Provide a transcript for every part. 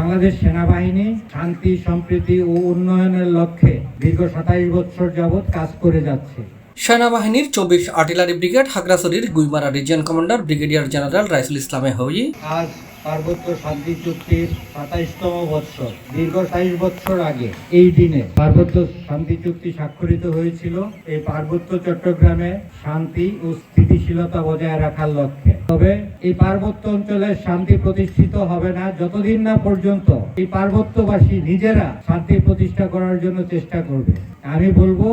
বাংলাদেশ সেনাবাহিনী শান্তি, সম্প্রীতি ও উন্নয়নের লক্ষ্যে দীর্ঘ 27 বছর যাবৎ কাজ করে যাচ্ছে। সেনাবাহিনীর 24 আর্টিলারি ব্রিগেড খাগড়াছড়ির Guimara region commander brigadier general Raisul ইসলামে হই আজ পার্বত্য শান্তি চুক্তির 27তম বৎসর। দীর্ঘ 27 বছর আগে এই দিনে পার্বত্য শান্তি চুক্তি স্বাক্ষরিত হয়েছিল এই পার্বত্য চট্টগ্রামে শান্তি ও স্থিতিশীলতা বজায় রাখার লক্ষ্যে। তবে এই পার্বত্য অঞ্চলের শান্তি প্রতিষ্ঠিত হবে না যতদিন না পর্যন্ত এই পার্বত্যবাসী নিজেরা শান্তি প্রতিষ্ঠা করার জন্য চেষ্টা করবে। আমি বলবো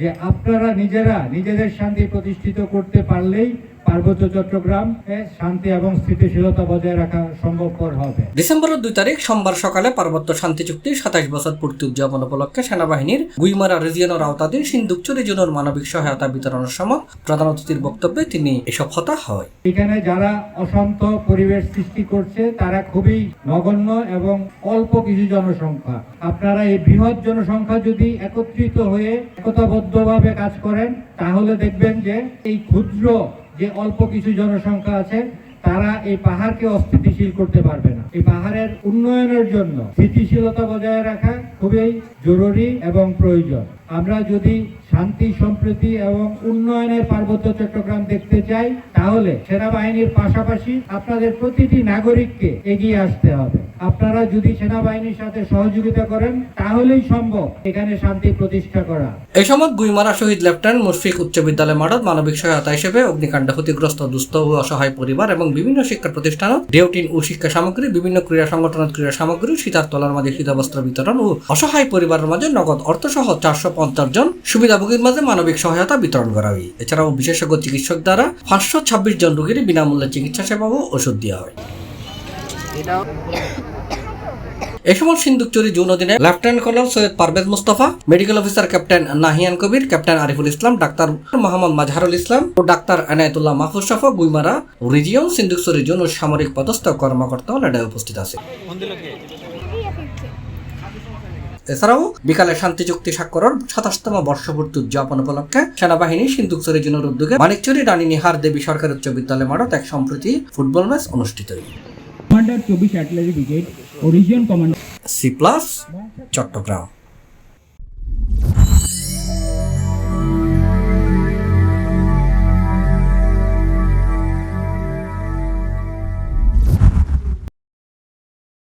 যে আপনারা নিজেরা নিজেদের শান্তি প্রতিষ্ঠিত করতে পারলেই পার্বত্য চট্টগ্রামে শান্তি এবং স্থিতিশীলতা বজায় রাখা সম্ভবপর হবে। ডিসেম্বরের 2 তারিখ সোমবার সকালে পার্বত্য শান্তি চুক্তির 27 বছর পূর্তি উদযাপন উপলক্ষে সেনাবাহিনীর গুইমারা রিজিয়নের আওতাধীন সিন্ধুকচর রিজিয়নের মানবিক সহায়তা বিতরণের সময় প্রধান অতিথির বক্তব্যে তিনি এসব কথা হয়। এখানে যারা অশান্ত পরিবেশ সৃষ্টি করছে তারা খুবই নগণ্য এবং অল্প কিছু জনসংখ্যা। আপনারা এই বৃহৎ জনসংখ্যা যদি একত্রিত হয়ে একতাবদ্ধভাবে কাজ করেন তাহলে দেখবেন যে এই ক্ষুদ্র যে অল্প কিছু জনসংখ্যা আছে তারা এই পাহাড়কে অস্থিতিশীল করতে পারবে না। এই পাহাড়ের উন্নয়নের জন্য স্থিতিশীলতা বজায় রাখা খুবই জরুরি এবং প্রয়োজন। আমরা যদি শান্তি, সম্প্রীতি এবং উন্নয়নের পার্বত্য চট্টগ্রাম দেখতে চাই তাহলে সেনাবাহিনীর পাশাপাশি আপনাদের প্রতিটি নাগরিককে এগিয়ে আসতে হবে। আপনারা যদি সেনাবাহিনীর সাথে সহযোগিতা করেন তাহলেই সম্ভব এখানে শান্তি প্রতিষ্ঠা করা। এই সময় গুইমারা শহীদ লেফটেন্যান্ট মুশফিক উচ্চ বিদ্যালয় মাঠত মানবিক সহায়তা হিসেবে অগ্নিকাণ্ডে ক্ষতিগ্রস্ত দুস্থ ও অসহায় পরিবার এবং বিভিন্ন শিক্ষা প্রতিষ্ঠান ডেউটিন ও শিক্ষা সামগ্রী, বিভিন্ন ক্রীড়া সংগঠনের ক্রীড়া সামগ্রী, শীতার তলার মাঝে শীতবস্ত্র বিতরণ ও অসহায় পরিবারের মাঝে নগদ অর্থ সহ 450 জন সুবিধাভোগীর মাঝে মানবিক সহায়তা বিতরণ করা হয়। এছাড়াও বিশেষজ্ঞ চিকিৎসক দ্বারা 526 জন রোগীর বিনামূল্যে চিকিৎসা সেবা ও ওষুধ দেওয়া হয়। এ সময় সিন্ধুকচুরি জোন অধীনে lieutenant colonel Syed Parvez Mustafa, medical officer captain Nahian Kabir, captain Ariful Islam, ডাক্তার মোহাম্মদ মাজহারুল ইসলাম ও ডাক্তার এনায়েতুল্লাহ মাহফুজ সফা গুইমারা রিজিয়ন সিন্ধুকচুরি জোন ও সামরিক পদস্থ কর্মকর্তা লড়াই উপস্থিত আছে। এছাড়াও বিকালে শান্তি চুক্তি স্বাক্ষরের 27তম বর্ষপূর্তি উদযাপন উপলক্ষে সেনাবাহিনী সিন্ধুকচুরি জোনের উদ্যোগে মানিকচুরি রানী নিহার দেবী সরকারি উচ্চ বিদ্যালয় মাঠত এক সম্প্রীতি ফুটবল ম্যাচ অনুষ্ঠিত হয়। কমান্ডার 24 আর্টিলারি ব্রিগেড ও রিজিয়ন কমান্ডার C+ চট্টগ্রাম।